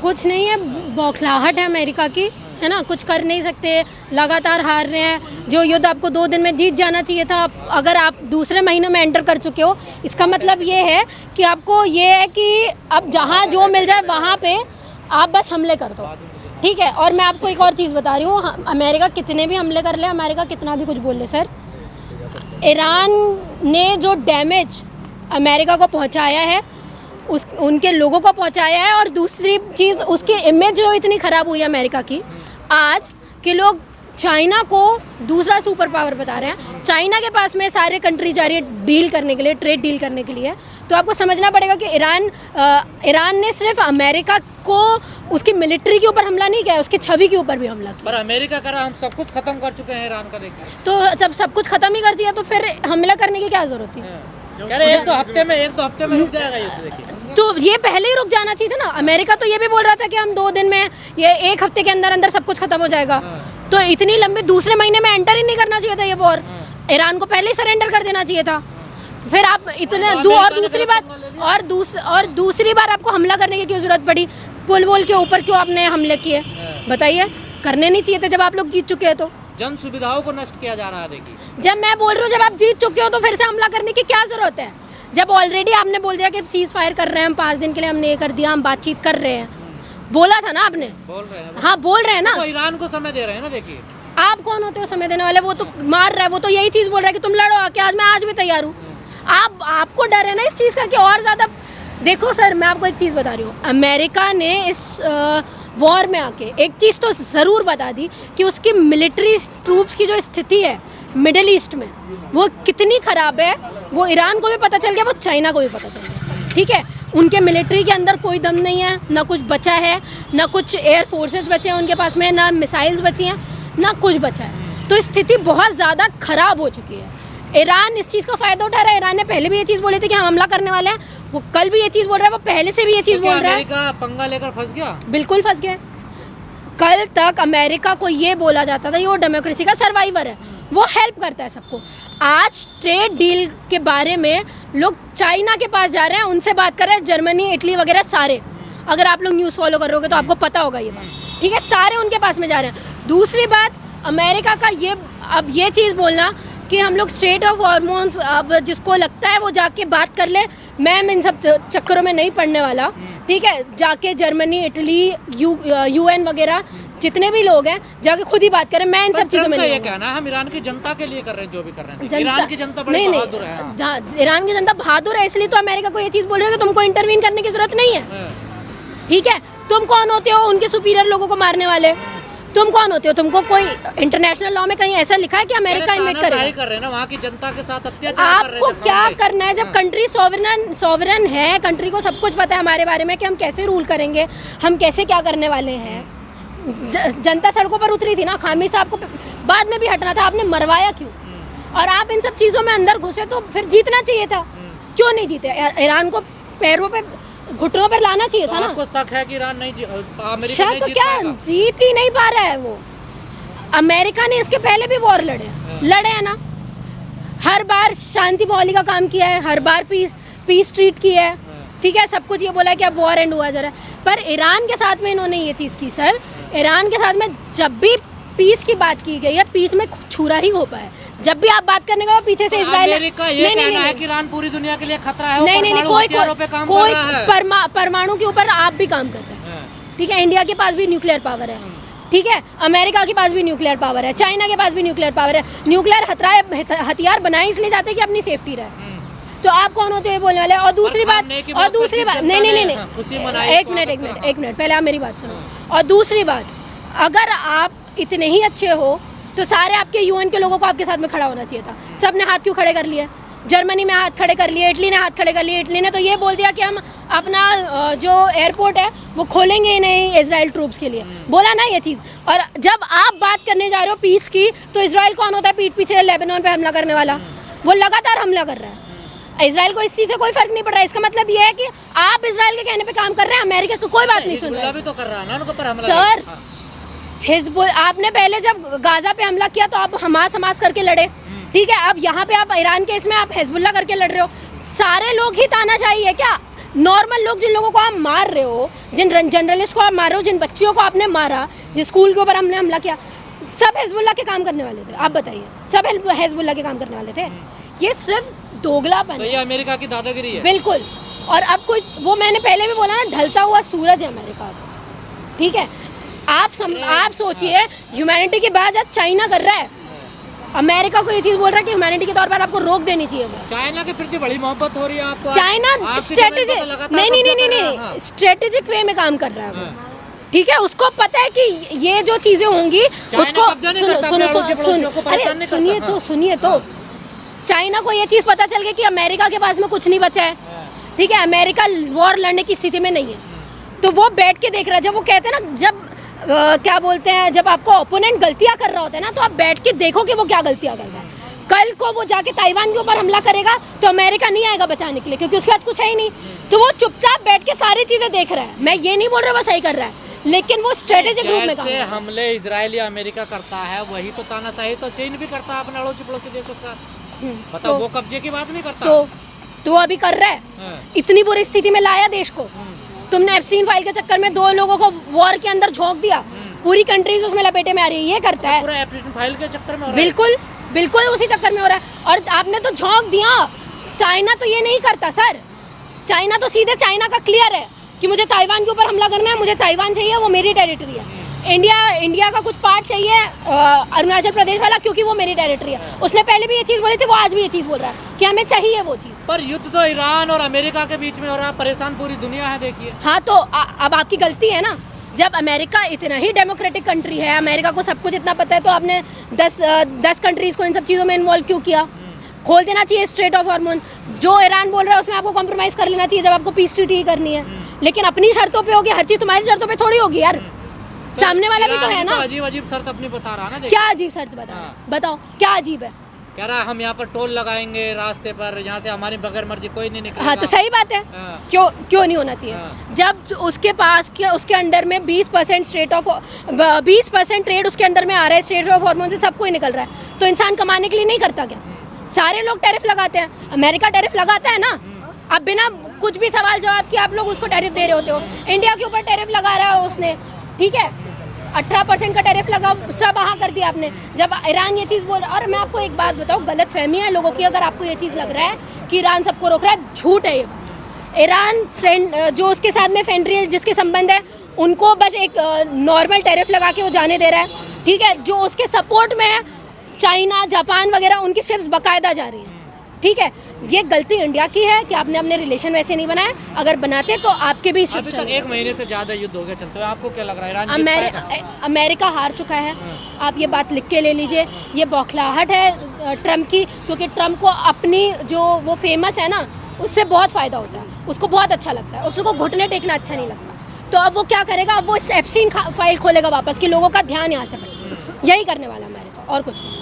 कुछ नहीं है, बौखलाहट है अमेरिका की, है ना। कुछ कर नहीं सकते, लगातार हार रहे हैं। जो युद्ध आपको 2 दिन में जीत जाना चाहिए था, अगर आप दूसरे महीने में एंटर कर चुके हो, इसका मतलब ये है कि आपको ये है कि अब जहाँ जो मिल जाए वहाँ पे आप बस हमले कर दो, ठीक है। और मैं आपको एक और चीज़ बता रही हूँ, अमेरिका कितने भी हमले कर ले, अमेरिका कितना भी कुछ बोल ले सर, ईरान ने जो डैमेज अमेरिका को पहुँचाया है उनके लोगों को पहुंचाया है। और दूसरी चीज़, उसकी इमेज जो इतनी ख़राब हुई है अमेरिका की आज कि लोग चाइना को दूसरा सुपर पावर बता रहे हैं। चाइना के पास में सारे कंट्री जा रही है डील करने के लिए, ट्रेड डील करने के लिए। तो आपको समझना पड़ेगा कि ईरान ने सिर्फ अमेरिका को उसकी मिलिट्री के ऊपर हमला नहीं किया, उसकी छवि के ऊपर भी हमला किया। पर अमेरिका कह रहा हम सब कुछ खत्म कर चुके हैं ईरान का, देखिए। तो जब सब कुछ खत्म ही कर दिया तो फिर हमला करने की क्या ज़रूरत थी? कह रहे एक दो हफ्ते में रुक जाएगा ये, तो देखिए। तो ये पहले ही रुक जाना चाहिए था ना। अमेरिका तो ये भी बोल रहा था कि हम 2 दिन में, ये 1 हफ्ते के अंदर अंदर सब कुछ खत्म हो जाएगा। तो इतनी लंबी, दूसरे महीने में एंटर ही नहीं करना चाहिए था ये वॉर। ईरान को पहले ही सरेंडर कर देना चाहिए था। फिर आप इतने और दूसरी बार आपको हमला करने की क्यों जरूरत पड़ी? पुल वोल के ऊपर क्यों आपने हमले किए? बताइए, करने नहीं चाहिए थे जब आप लोग जीत चुके हैं। तो जन सुविधाओं को नष्ट किया जा रहा है, देखिए। जब मैं बोल रही हूँ जब आप जीत चुके हो तो फिर से हमला करने की क्या जरूरत है? जब ऑलरेडी आपने बोल दिया कि सीज फायर कर रहे हैं हम 5 दिन के लिए, हमने ये कर दिया, हम बातचीत कर रहे हैं, बोला था ना आपने। बोल रहे हैं, हाँ बोल रहे हैं ना। तो ईरान को समय दे रहे हैं ना, देखिए। आप कौन होते हो समय देने वाले? वो तो मार रहा है, वो तो यही चीज़ बोल रहा है कि तुम लड़ो आके, आज मैं आज भी तैयार हूँ। आपको डर है ना इस चीज़ का कि और ज़्यादा। देखो सर, मैं आपको एक चीज़ बता रही हूँ, अमेरिका ने इस वॉर में आके एक चीज़ तो ज़रूर बता दी कि उसकी मिलिट्री ट्रूप्स की जो स्थिति है मिडिल ईस्ट में वो कितनी ख़राब है। वो ईरान को भी पता चल गया, वो चाइना को भी पता चल गया, ठीक है। उनके मिलिट्री के अंदर कोई दम नहीं है, ना कुछ बचा है, ना कुछ एयर फोर्सेस बचे हैं उनके पास में, ना मिसाइल्स बची हैं, ना कुछ बचा है। तो स्थिति बहुत ज़्यादा ख़राब हो चुकी है। ईरान इस चीज़ का फ़ायदा उठा रहा है। ईरान ने पहले भी ये चीज़ बोली थी कि हम हमला करने वाले हैं, वो कल भी ये चीज़ बोल रहा है, वो पहले से भी ये चीज़ बोल रहा है। अमेरिका पंगा लेकर फंस गया, बिल्कुल फंस गया। कल तक अमेरिका को ये बोला जाता था कि वो डेमोक्रेसी का सर्वाइवर है, वो हेल्प करता है सबको। आज ट्रेड डील के बारे में लोग चाइना के पास जा रहे हैं, उनसे बात कर रहे हैं, जर्मनी, इटली वगैरह सारे। अगर आप लोग न्यूज़ फॉलो करोगे तो आपको पता होगा ये बात, ठीक है। सारे उनके पास में जा रहे हैं। दूसरी बात, अमेरिका का ये अब ये चीज़ बोलना कि हम लोग स्टेट ऑफ हॉर्मोन्स, अब जिसको लगता है वो जाके बात कर ले। मैं इन सब चक्करों में नहीं पड़ने वाला, ठीक है। जाके जर्मनी, इटली, UN वगैरह जितने भी लोग हैं जाके खुद ही बात करें। मैं इन सब चीज़ों में नहीं। ये कहना है हम ईरान की जनता के लिए कर रहे हैं जो भी कर रहे हैं। ईरान की जनता बड़ी बहादुर है। ईरान की जनता बहादुर है, इसलिए तो अमेरिका को ये चीज़ बोल रहे हो कि तुमको इंटरवीन करने की जरूरत नहीं है, ठीक है। तुम कौन होते हो उनके सुपीरियर लोगों को मारने वाले? तुम कौन होते हो? तुमको कोई इंटरनेशनल लॉ में कहीं ऐसा लिखा है कि अमेरिका इन्वेट करेगा? कर रहे हैं ना, वहाँ की जनता के साथ अत्याचार कर रहे हैं। आपको क्या करना है जब कंट्री सॉवरन है? कंट्री को सब कुछ पता है हमारे बारे में कि हम कैसे रूल करेंगे, हम कैसे क्या करने वाले हैं। जनता सड़कों पर उतरी थी ना, खामी से आपको बाद में भी हटना था, आपने मरवाया क्यों? और आप इन सब चीज़ों में अंदर घुसे तो फिर जीतना चाहिए था, क्यों नहीं जीते? ईरान को पैरों पे, घुटनों पर लाना चाहिए था ना। आपको शक है कि ईरान नहीं, अमेरिका शक नहीं क्या, जीत ही नहीं पा रहा है वो। अमेरिका ने इसके पहले भी वॉर लड़े हैं ना, हर बार शांति बहाली का काम किया है, हर बार पीस ट्रीट की है, ठीक है। सब कुछ ये बोला कि अब वॉर एंड हुआ जा रहा है, पर ईरान के साथ में इन्होंने ये चीज़ की सर। ईरान के साथ में जब भी पीस की बात की गई है, पीस में छुरा ही हो पाया। जब भी आप बात करने का पीछे से इजराइल नहीं, ईरान पूरी दुनिया के लिए खतरा है। नहीं, कोई परमाणु के ऊपर आप भी काम कर रहे हैं, ठीक है। इंडिया के पास भी न्यूक्लियर पावर है, ठीक है। अमेरिका के पास भी न्यूक्लियर पावर है, चाइना के पास भी न्यूक्लियर पावर है। न्यूक्लियर हथियार बनाए इसलिए जाते हैं कि अपनी सेफ्टी रहे। तो आप कौन होते हैं बोलने वाले? और दूसरी बात नहीं, एक मिनट पहले आप मेरी बात सुनो। और दूसरी बात, अगर आप इतने ही अच्छे हो तो सारे आपके UN के लोगों को आपके साथ में खड़ा होना चाहिए था। सब ने हाथ क्यों खड़े कर लिए? जर्मनी में हाथ खड़े कर लिए, इटली ने हाथ खड़े कर लिए। इटली ने तो ये बोल दिया कि हम अपना जो एयरपोर्ट है वो खोलेंगे ही नहीं इजराइल ट्रूप्स के लिए, बोला ना ये चीज़। और जब आप बात करने जा रहे हो पीस की, तो इजराइल कौन होता है पीठ पीछे लेबनान पे हमला करने वाला? वो लगातार हमला कर रहा है। इजराइल को इस चीज़ से कोई फर्क नहीं पड़ रहा है। इसका मतलब ये है कि आप इजराइल के कहने पे काम कर रहे हैं, अमेरिका को कोई बात नहीं सुन रहा है। सर, हिजबुल आपने पहले जब गाजा पे हमला किया तो आप हमास करके लड़े, ठीक है। अब यहाँ पे आप ईरान के इसमें आप हिजबुल्लाह करके लड़ रहे हो। सारे लोग ही तानाशाही है क्या? नॉर्मल लोग जिन लोगों को आप मार रहे हो, जिन जर्नलिस्ट को आप मार रहे हो, जिन बच्चियों को आपने मारा, जिस स्कूल के ऊपर हमने हमला किया, सब हिजबुल्लाह के काम करने वाले थे। आप बताइए, सब हिजबुल्लाह के काम करने वाले थे। ये सिर्फ दोगलापन तो है। ये अमेरिका की दादागिरी है। बिल्कुल। और अब कोई, वो मैंने पहले भी बोला ना, ढलता हुआ सूरज है अमेरिका का, ठीक है। आप सोचिए, ह्यूमैनिटी की बात आज चाइना कर रहा है, अमेरिका को ये चीज़ बोल रहा है कि ह्यूमैनिटी के तौर पर आपको रोक देनी चाहिए। वो चाइना के प्रति बड़ी मोहब्बत हो रही है आपको? चाइना स्ट्रेटेजिक नहीं, स्ट्रेटेजिक वे में काम कर रहा है वो, ठीक है। उसको पता है कि ये जो चीजें होंगी उसको, सुनिए तो चाइना को ये चीज पता चल गई कि अमेरिका के पास में कुछ नहीं बचा है, ठीक है। अमेरिका वॉर लड़ने की स्थिति में नहीं है, तो वो बैठ के देख रहा है। जब वो कहते हैं ना, जब क्या बोलते हैं, जब आपको ओपोनेंट गलतियां कर रहा होता है ना, तो आप बैठ के देखो कि वो क्या गलतियां कर रहा है। कल को वो जाके ताइवान के ऊपर हमला करेगा तो अमेरिका नहीं आएगा बचाने के लिए, क्योंकि उसके पास कुछ है ही नहीं। तो वो चुपचाप बैठ के सारी चीजें देख रहा है। मैं ये नहीं बोल रहा वो सही कर रहा है, लेकिन वो स्ट्रेटेजिक रूप में काम कर रहा है। हमले इजराइल या अमेरिका करता है, वही तो तानाशाही तो चीन भी करता है अपने अड़ोसी पड़ोसी देशों के साथ। बताओ, वो कब्जे की बात नहीं करता तो अभी कर रहा है। इतनी बुरी स्थिति में लाया देश को। तुमने एप्स्टीन फाइल के चक्कर में 2 लोगों को वॉर के अंदर झोंक दिया, पूरी कंट्रीज उसमें लपेटे में आ रही है। ये करता है पूरा एप्स्टीन फाइल के चक्कर में हो रहा है। बिल्कुल बिल्कुल उसी चक्कर में हो रहा है। और आपने तो झोंक दिया। चाइना तो ये नहीं करता सर, चाइना तो सीधे, चाइना का क्लियर है कि मुझे ताइवान के ऊपर हमला करना है, मुझे ताइवान चाहिए, वो मेरी टेरिटरी है। इंडिया का कुछ पार्ट चाहिए, अरुणाचल प्रदेश वाला, क्योंकि वो मेरी टेरिटरी है। उसने पहले भी ये चीज़ बोली थी, वो आज भी ये चीज़ बोल रहा है कि हमें चाहिए वो चीज़। पर युद्ध तो ईरान और अमेरिका के बीच में हो रहा है, परेशान पूरी दुनिया है, देखिए। हाँ, तो अब आपकी गलती है ना। जब अमेरिका इतना ही डेमोक्रेटिक कंट्री है, अमेरिका को सब कुछ इतना पता है, तो आपने 10 कंट्रीज़ को इन सब चीज़ों में इन्वॉल्व क्यों किया? खोल देना चाहिए स्ट्रेट ऑफ हॉर्मोन। जो ईरान बोल रहा है उसमें आपको कॉम्प्रोमाइज़ कर लेना चाहिए जब आपको पीस ट्रीटी ही करनी है, लेकिन अपनी शर्तों पे होगी। हर चीज़ तुम्हारी शर्तों पे थोड़ी होगी यार, सामने वाला भी तो है ना। अजीब अजीब शर्त अपनी बता रहा है ना। क्या अजीब शर्त बताओ, क्या अजीब है? कह रहा है हम यहाँ पर टोल लगाएंगे रास्ते पर, यहाँ से हमारी बगैर मर्जी कोई नहीं निकलेगा। हाँ, तो सही बात है। क्यों नहीं होना चाहिए? जब उसके पास उसके अंडर में 20% ट्रेड उसके अंदर में आ रहा है, स्ट्रेट ऑफ हॉर्मोन से सब कोई निकल रहा है, तो इंसान कमाने के लिए नहीं करता क्या? सारे लोग टैरिफ लगाते हैं, अमेरिका टैरिफ लगाता है ना। अब बिना कुछ भी सवाल जवाब किए आप लोग उसको टैरिफ दे रहे होते हो। इंडिया के ऊपर टैरिफ लगा रहा है उसने, ठीक है, 18% का टैरिफ लगा, सब वहाँ कर दिया आपने। जब ईरान ये चीज़ बोल, और मैं आपको एक बात बताऊँ, गलत फहमी है लोगों की। अगर आपको ये चीज़ लग रहा है कि ईरान सबको रोक रहा है, झूठ है ये बात। ईरान फ्रेंड जो उसके साथ में फेंड्रियल जिसके संबंध है, उनको बस एक नॉर्मल टैरिफ लगा के वो जाने दे रहा है, ठीक है। जो उसके सपोर्ट में है, चाइना, जापान वगैरह, उनकी शिप्स बाकायदा जा रही हैं, ठीक है। ये गलती इंडिया की है कि आपने अपने रिलेशन वैसे नहीं बनाए। अगर बनाते तो आपके भी अभी तक 1 महीने से ज्यादा युद्ध हो गया चलते हुए, आपको क्या लग रहा है ईरान जीत पाएगा? अमेरिका हार चुका है। आप ये बात लिख के ले लीजिए। ये बौखलाहट है ट्रम्प की, क्योंकि ट्रम्प को अपनी जो वो फेमस है ना, उससे बहुत फ़ायदा होता है, उसको बहुत अच्छा लगता है, उसको घुटने टेकना अच्छा नहीं लगता। तो अब वो क्या करेगा? अब वो एप्स्टीन फाइल खोलेगा वापस, कि लोगों का ध्यान यहाँ से हटे। यही करने वाला अमेरिका, और कुछ नहीं।